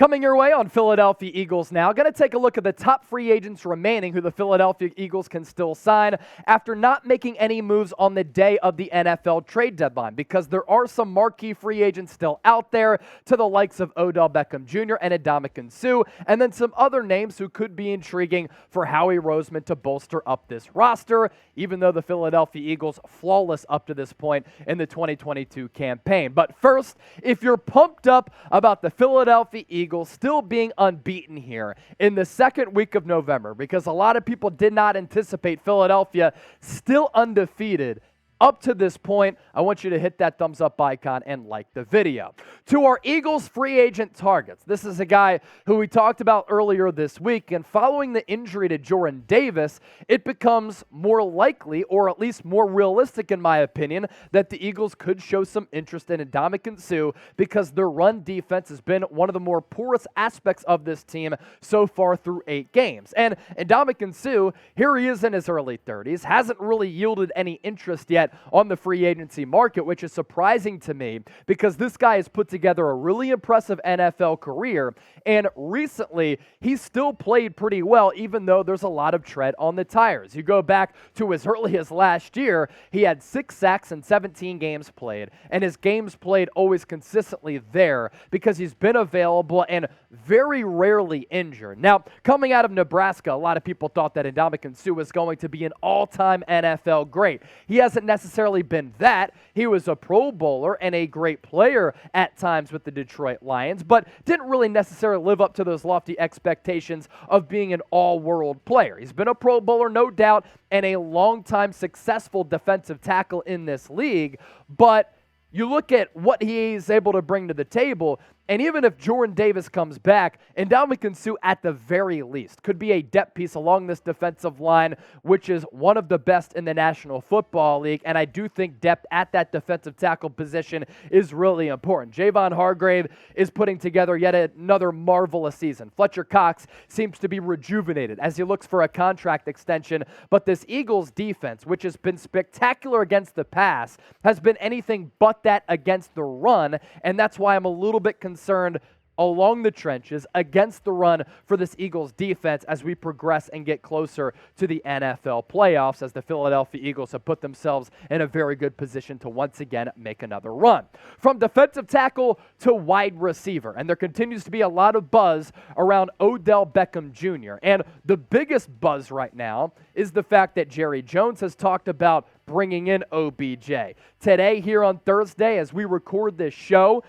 Coming your way on Philadelphia Eagles now. Going to take a look at the top free agents remaining who the Philadelphia Eagles can still sign after not making any moves on the day of the NFL trade deadline, because there are some marquee free agents still out there to the likes of Odell Beckham Jr. and Ndamukong Suh, and then some other names who could be intriguing for Howie Roseman to bolster up this roster, even though the Philadelphia Eagles flawless up to this point in the 2022 campaign. But first, if you're pumped up about the Philadelphia Eagles still being unbeaten here in the second week of November, because a lot of people did not anticipate Philadelphia still undefeated up to this point, I want you to hit that thumbs up icon and like the video. To our Eagles free agent targets, this is a guy who we talked about earlier this week, and following the injury to Jordan Davis, it becomes more likely, or at least more realistic in my opinion, that the Eagles could show some interest in Ndamukong Suh, because their run defense has been one of the more porous aspects of this team so far through 8 games. And Ndamukong Suh, here he is in his early 30s, hasn't really yielded any interest yet on the free agency market, which is surprising to me because this guy has put together a really impressive NFL career, and recently he's still played pretty well, even though there's a lot of tread on the tires. You go back to as early as last year, he had 6 sacks in 17 games played, and his games played always consistently there because he's been available and very rarely injured. Now, coming out of Nebraska, a lot of people thought that Ndamukong Suh was going to be an all-time NFL great. He hasn't necessarily been that. He was a Pro Bowler and a great player at times with the Detroit Lions, but didn't really necessarily live up to those lofty expectations of being an all-world player. He's been a Pro Bowler, no doubt, and a long-time successful defensive tackle in this league, but you look at what he is able to bring to the table, and even if Jordan Davis comes back, Ndamukong Suh at the very least could be a depth piece along this defensive line, which is one of the best in the National Football League, and I do think depth at that defensive tackle position is really important. Javon Hargrave is putting together yet another marvelous season. Fletcher Cox seems to be rejuvenated as he looks for a contract extension, but this Eagles defense, which has been spectacular against the pass, has been anything but that against the run, and that's why I'm a little bit concerned along the trenches against the run for this Eagles defense as we progress and get closer to the NFL playoffs, as the Philadelphia Eagles have put themselves in a very good position to once again make another run. From defensive tackle to wide receiver, and there continues to be a lot of buzz around Odell Beckham Jr., and the biggest buzz right now is the fact that Jerry Jones has talked about bringing in OBJ. Today, here on Thursday, as we record this show,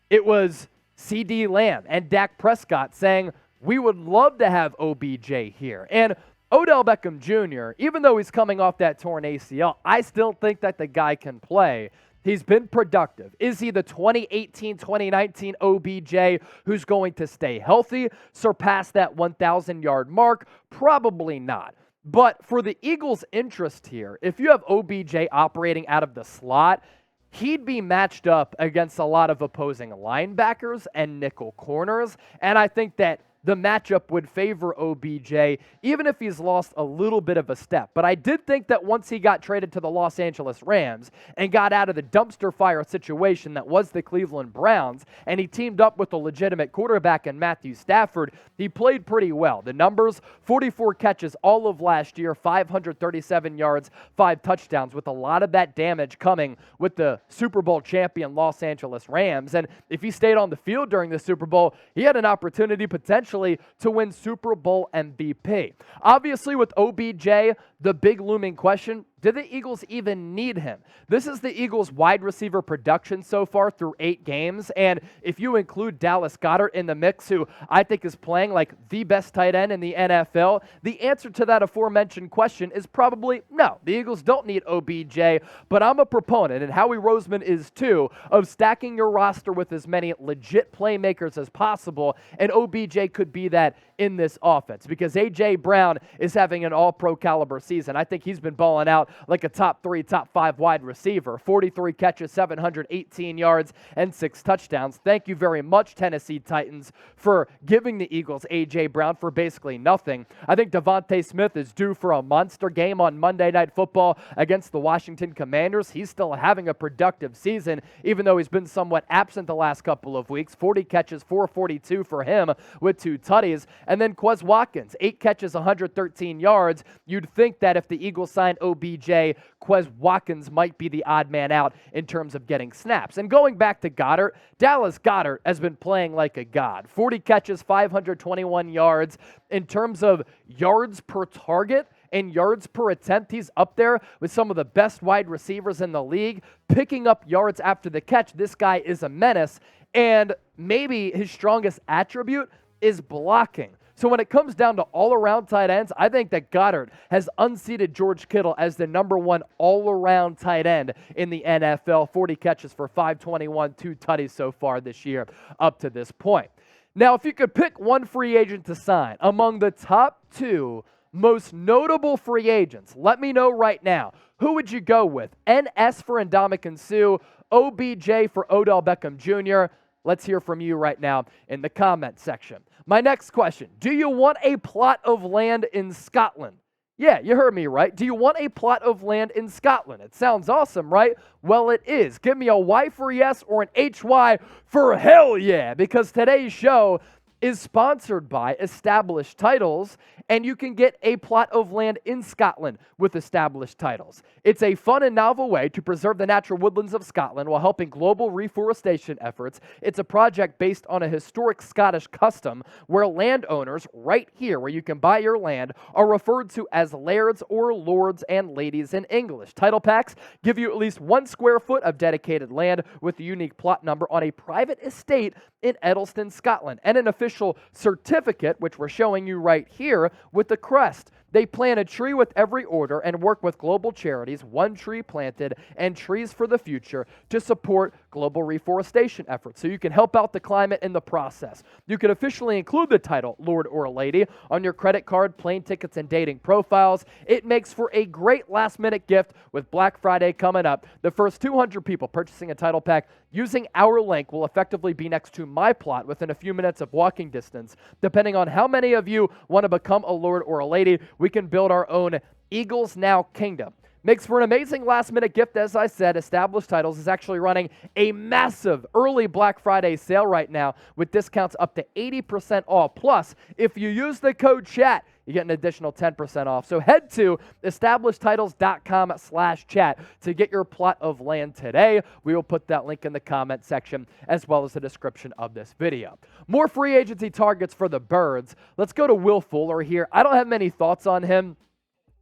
it was CD Lamb and Dak Prescott saying, we would love to have OBJ here. And Odell Beckham Jr., even though he's coming off that torn ACL, I still think that the guy can play. He's been productive. Is he the 2018-2019 OBJ who's going to stay healthy, surpass that 1,000-yard mark? Probably not. But for the Eagles' interest here, if you have OBJ operating out of the slot, he'd be matched up against a lot of opposing linebackers and nickel corners, and I think that the matchup would favor OBJ, even if he's lost a little bit of a step. But I did think that once he got traded to the Los Angeles Rams and got out of the dumpster fire situation that was the Cleveland Browns, and he teamed up with a legitimate quarterback in Matthew Stafford, he played pretty well. The numbers, 44 catches all of last year, 537 yards, 5 touchdowns, with a lot of that damage coming with the Super Bowl champion Los Angeles Rams. And if he stayed on the field during the Super Bowl, he had an opportunity potentially to win Super Bowl MVP. Obviously, with OBJ, the big looming question, do the Eagles even need him? This is the Eagles' wide receiver production so far through 8 games, and if you include Dallas Goedert in the mix, who I think is playing like the best tight end in the NFL, the answer to that aforementioned question is probably no. The Eagles don't need OBJ, but I'm a proponent, and Howie Roseman is too, of stacking your roster with as many legit playmakers as possible, and OBJ could be that in this offense, because A.J. Brown is having an all-pro caliber season. I think he's been balling out like a top 3, top 5 wide receiver. 43 catches, 718 yards, and 6 touchdowns. Thank you very much, Tennessee Titans, for giving the Eagles A.J. Brown for basically nothing. I think Devontae Smith is due for a monster game on Monday Night Football against the Washington Commanders. He's still having a productive season, even though he's been somewhat absent the last couple of weeks. 40 catches, 442 for him with 2 tutties. And then Quez Watkins, 8 catches, 113 yards. You'd think that if the Eagles signed OBJ, Quez Watkins might be the odd man out in terms of getting snaps. And going back to Goddard, Dallas Goedert has been playing like a god. 40 catches, 521 yards. In terms of yards per target and yards per attempt, he's up there with some of the best wide receivers in the league. Picking up yards after the catch, this guy is a menace. And maybe his strongest attribute is blocking. So when it comes down to all-around tight ends, I think that Goddard has unseated George Kittle as the #1 all-around tight end in the NFL. 40 catches for 521, 2 tutties so far this year up to this point. Now, if you could pick one free agent to sign among the top 2 most notable free agents, let me know right now. Who would you go with? NS for Ndamukong Suh, OBJ for Odell Beckham Jr.? Let's hear from you right now in the comment section. My next question, do you want a plot of land in Scotland? Yeah, you heard me right. Do you want a plot of land in Scotland? It sounds awesome, right? Well, it is. Give me a Y for yes or an HY for hell yeah, because today's show is sponsored by Established Titles, and you can get a plot of land in Scotland with Established Titles. It's a fun and novel way to preserve the natural woodlands of Scotland while helping global reforestation efforts. It's a project based on a historic Scottish custom where landowners, right here where you can buy your land, are referred to as lairds or lords and ladies in English. Title packs give you at least 1 square foot of dedicated land with a unique plot number on a private estate in Edelston, Scotland, and an official certificate, which we're showing you right here, with the crest. They plant a tree with every order and work with global charities, 1 tree planted and trees for the future, to support global reforestation efforts. So you can help out the climate in the process. You can officially include the title, Lord or Lady, on your credit card, plane tickets, and dating profiles. It makes for a great last-minute gift with Black Friday coming up. The first 200 people purchasing a title pack using our link will effectively be next to my plot within a few minutes of walking distance. Depending on how many of you want to become a Lord or a Lady, we can build our own Eagles Now Kingdom. Makes for an amazing last-minute gift. As I said, Established Titles is actually running a massive early Black Friday sale right now with discounts up to 80% off. Plus, if you use the code CHAT, you get an additional 10% off. So head to establishedtitles.com/chat to get your plot of land today. We will put that link in the comment section as well as the description of this video. More free agency targets for the Birds. Let's go to Will Fuller here. I don't have many thoughts on him.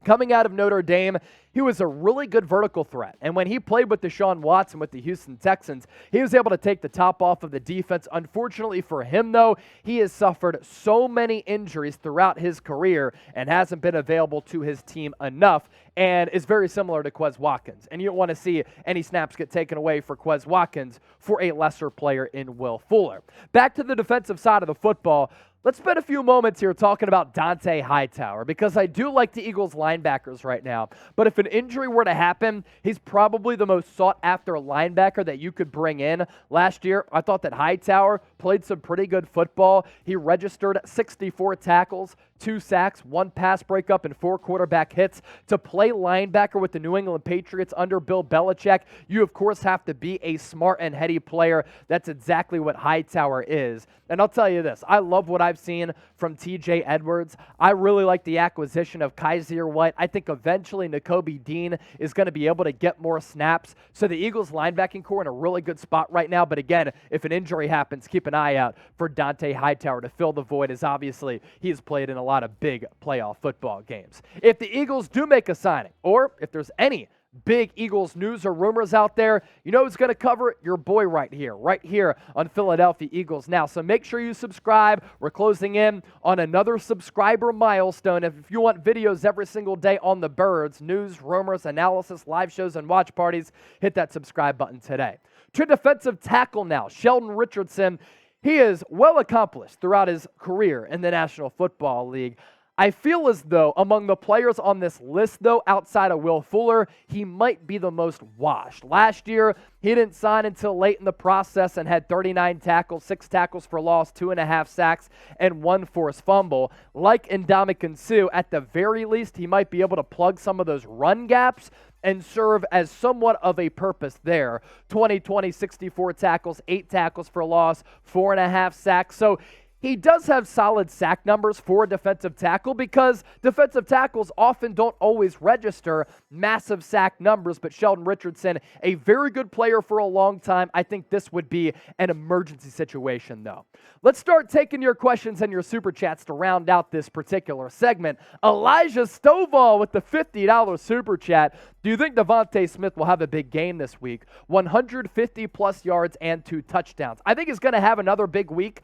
Coming out of Notre Dame, he was a really good vertical threat. And when he played with Deshaun Watson with the Houston Texans, he was able to take the top off of the defense. Unfortunately for him, though, he has suffered so many injuries throughout his career and hasn't been available to his team enough, and is very similar to Quez Watkins. And you don't want to see any snaps get taken away for Quez Watkins for a lesser player in Will Fuller. Back to the defensive side of the football. Let's spend a few moments here talking about Dont'a Hightower, because I do like the Eagles linebackers right now. But if an injury were to happen, he's probably the most sought-after linebacker that you could bring in. Last year, I thought that Hightower played some pretty good football. He registered 64 tackles, 2 sacks, 1 pass breakup, and 4 quarterback hits. To play linebacker with the New England Patriots under Bill Belichick, you, of course, have to be a smart and heady player. That's exactly what Hightower is. And I'll tell you this, I love what I've seen from TJ Edwards. I really like the acquisition of Kaiser White. I think eventually Nakobe Dean is going to be able to get more snaps. So the Eagles linebacking core in a really good spot right now. But again, if an injury happens, keep an eye out for Dont'a Hightower to fill the void, as obviously he has played in a lot of big playoff football games. If the Eagles do make a signing, or if there's any big Eagles news or rumors out there, you know who's going to cover it? Your boy right here on Philadelphia Eagles Now. So make sure you subscribe. We're closing in on another subscriber milestone. If you want videos every single day on the Birds, news, rumors, analysis, live shows, and watch parties, hit that subscribe button today. To defensive tackle now, Sheldon Richardson. He is well accomplished throughout his career in the National Football League. I feel as though among the players on this list, though, outside of Will Fuller, he might be the most washed. Last year, he didn't sign until late in the process and had 39 tackles, 6 tackles for loss, 2.5 sacks, and 1 forced fumble. Like Ndamukong Suh, at the very least, he might be able to plug some of those run gaps and serve as somewhat of a purpose there. 2020, 64 tackles, 8 tackles for loss, 4.5 sacks. So he does have solid sack numbers for a defensive tackle because defensive tackles often don't always register massive sack numbers, but Sheldon Richardson, a very good player for a long time. I think this would be an emergency situation, though. Let's start taking your questions and your super chats to round out this particular segment. Elijah Stovall with the $50 super chat. Do you think Devontae Smith will have a big game this week? 150-plus yards and 2 touchdowns. I think he's going to have another big week.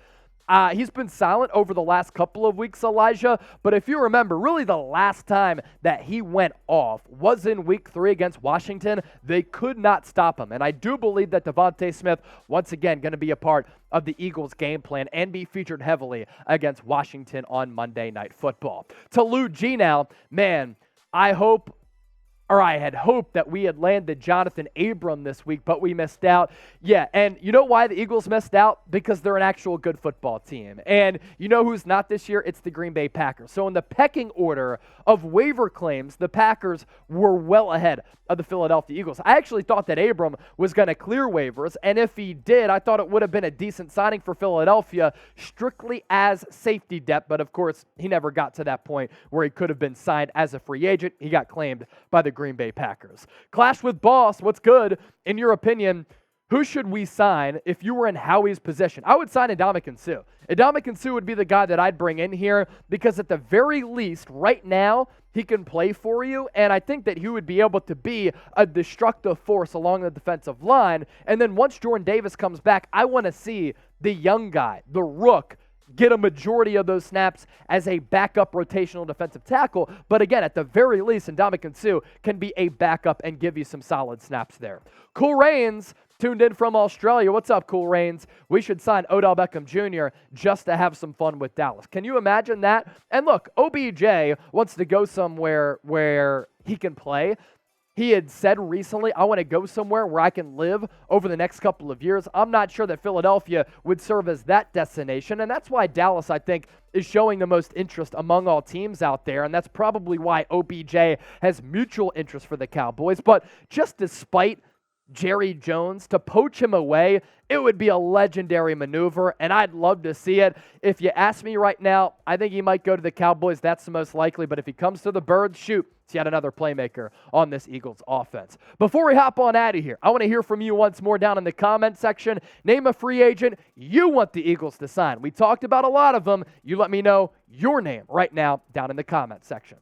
He's been silent over the last couple of weeks, Elijah, but if you remember, really the last time that he went off was in Week 3 against Washington. They could not stop him, and I do believe that Devontae Smith, once again, going to be a part of the Eagles' game plan and be featured heavily against Washington on Monday Night Football. To Lou G now, man, I had hoped that we had landed Jonathan Abram this week, but we missed out. Yeah, and you know why the Eagles missed out? Because they're an actual good football team. And you know who's not this year? It's the Green Bay Packers. So in the pecking order of waiver claims, the Packers were well ahead of the Philadelphia Eagles. I actually thought that Abram was going to clear waivers, and if he did, I thought it would have been a decent signing for Philadelphia, strictly as safety depth, but of course, he never got to that point where he could have been signed as a free agent. He got claimed by the Green Bay Packers. Clash with Boss, what's good? In your opinion, who should we sign if you were in Howie's position? I would sign Ndamukong Suh. Ndamukong Suh would be the guy that I'd bring in here because at the very least, right now, he can play for you, and I think that he would be able to be a destructive force along the defensive line. And then once Jordan Davis comes back, I want to see the young guy, the rook, get a majority of those snaps as a backup rotational defensive tackle. But again, at the very least, Ndamukong Suh can be a backup and give you some solid snaps there. Cool Rains tuned in from Australia. What's up, Cool Rains? We should sign Odell Beckham Jr. just to have some fun with Dallas. Can you imagine that? And look, OBJ wants to go somewhere where he can play. He had said recently, I want to go somewhere where I can live over the next couple of years. I'm not sure that Philadelphia would serve as that destination, and that's why Dallas, I think, is showing the most interest among all teams out there, and that's probably why OBJ has mutual interest for the Cowboys. But just despite Jerry Jones, to poach him away, it would be a legendary maneuver, and I'd love to see it. If you ask me right now, I think he might go to the Cowboys. That's the most likely, but if he comes to the Birds, shoot, it's yet another playmaker on this Eagles offense. Before we hop on out of here, I want to hear from you once more down in the comment section. Name a free agent you want the Eagles to sign. We talked about a lot of them. You let me know your name right now down in the comment section.